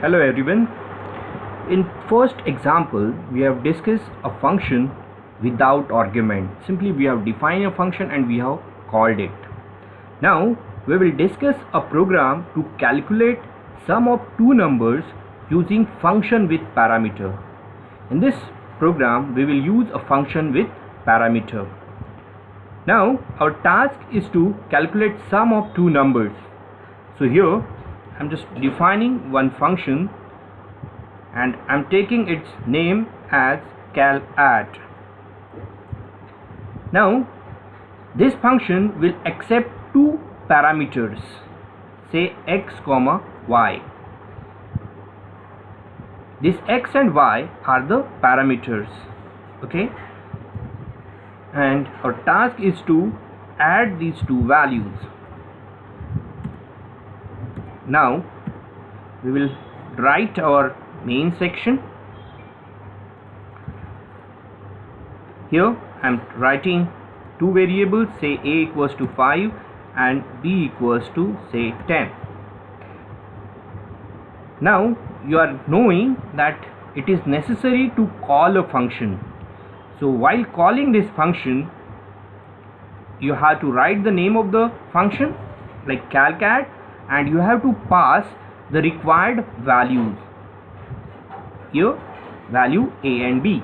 Hello everyone. In first example, we have discussed a function without argument. Simply we have defined a function and we have called it. Now we will discuss a program to calculate sum of two numbers using function with parameter. In this program we will use a function with parameter. Now our task is to calculate sum of two numbers. So here I'm just defining one function and I'm taking its name as CalAdd. Now this function will accept two parameters, say x comma y. This x and y are the parameters, okay, and our task is to add these two values. Now we will write our main section. Here I am writing two variables, say a equals to 5 and b equals to say 10. Now you are knowing that it is necessary to call a function. So while calling this function, you have to write the name of the function like CalAdd, and you have to pass the required values. Here value a and b.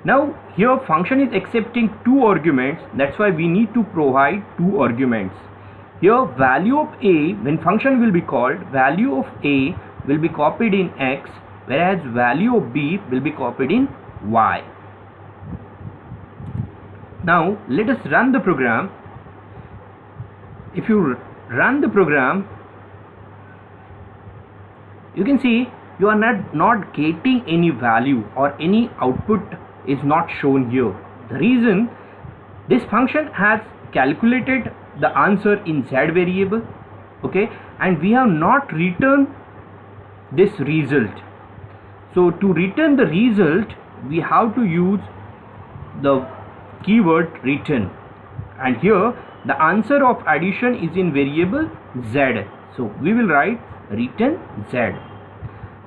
Now here function is accepting two arguments, that's why we need to provide two arguments. Here value of a, when function will be called, value of a will be copied in x, whereas value of b will be copied in y. Now let us run the program. If you run the program, you can see you are not getting any value or any output is not shown here. The reason, this function has calculated the answer in z variable, okay, and we have not returned this result. So to return the result we have to use the keyword return, and here the answer of addition is in variable z, so we will write return z.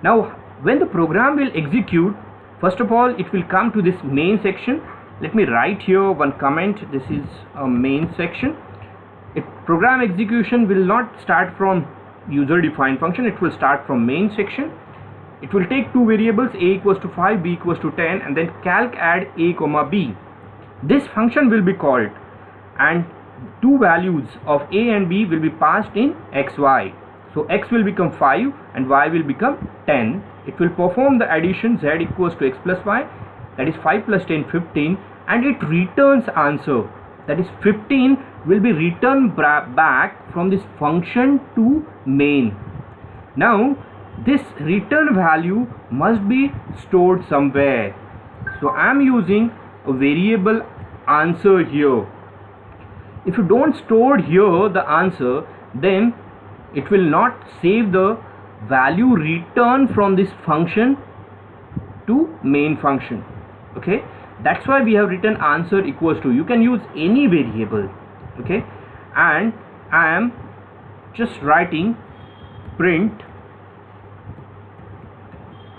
Now when the program will execute, first of all it will come to this main section. Let me write here one comment. This is a main section. Program execution will not start from user defined function, it will start from main section. It will take two variables, a equals to 5, b equals to 10, and then CalAdd a comma b. This function will be called and two values of a and b will be passed in xy. So x will become 5 and y will become 10. It will perform the addition z equals to x plus y, that is 5 plus 10 15, and it returns answer, that is 15 will be returned back from this function to main. Now this return value must be stored somewhere, so I am using a variable answer here. If you don't store here the answer, then it will not save the value returned from this function to main function, okay. That's why we have written answer equals to, you can use any variable, okay, and I am just writing print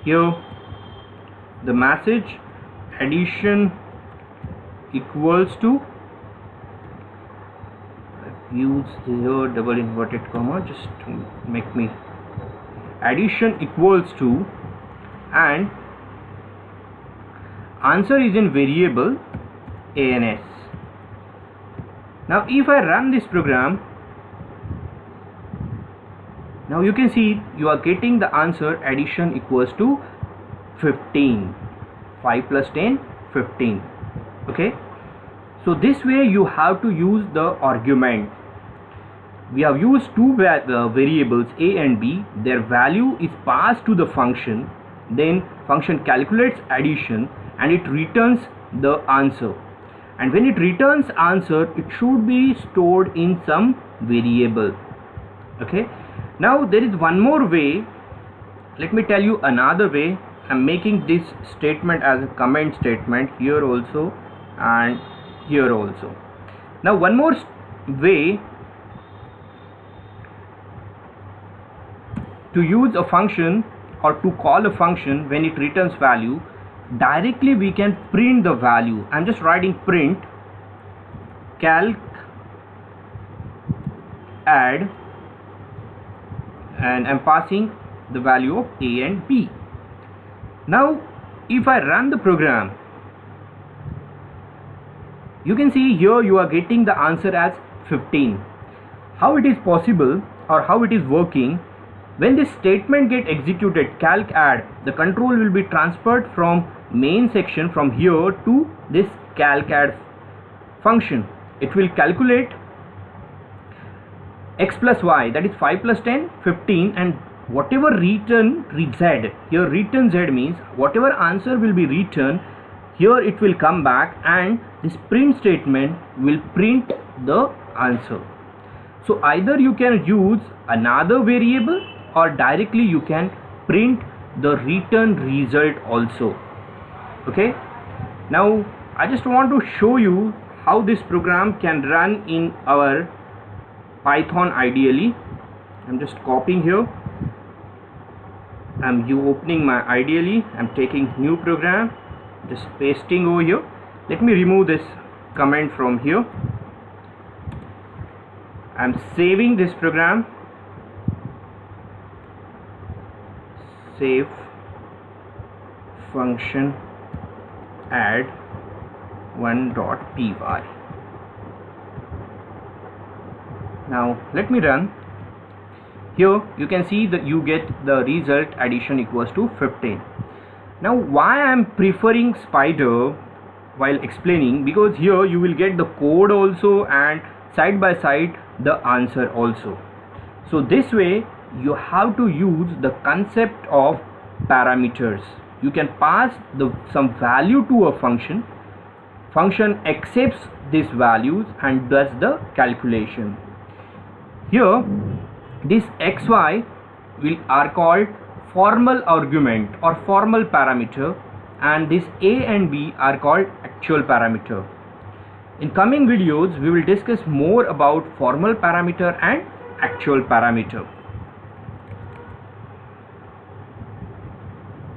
here the message addition equals to, use here double inverted comma just to make me, addition equals to, and answer is in variable ans. Now if I run this program, now you can see you are getting the answer addition equals to 15, 5 plus 10 15, okay. So this way you have to use the argument. We have used two variables a and b, their value is passed to the function, then function calculates addition and it returns the answer, and when it returns answer it should be stored in some variable, okay. Now there is one more way. Let me tell you another way. I am making this statement as a comment statement here also and here also. Now one more way to use a function or to call a function when it returns value, directly we can print the value. I'm just writing print calc add, and I'm passing the value of a and b. Now if I run the program, you can see here you are getting the answer as 15. How it is possible, or how it is working? When this statement get executed, calc add, the control will be transferred from main section from here to this calc add function. It will calculate x plus y, that is 5 plus 10, 15, and whatever return z, here return z means whatever answer will be returned, here it will come back and this print statement will print the answer. So either you can use another variable or directly you can print the return result also. Okay, now I just want to show you how this program can run in our Python ideally. I'm just copying here. I'm opening my ideally. I'm taking new program, just pasting over here. Let me remove this comment from here. I'm saving this program. Save function add one.py. Now let me run. Here you can see that you get the result addition equals to 15. Now why I am preferring Spyder while explaining, because here you will get the code also and side by side the answer also. So this way you have to use the concept of parameters. You can pass some value to a function accepts these values and does the calculation. Here this xy are called formal argument or formal parameter, and this a and b are called actual parameter. In coming videos we will discuss more about formal parameter and actual parameter.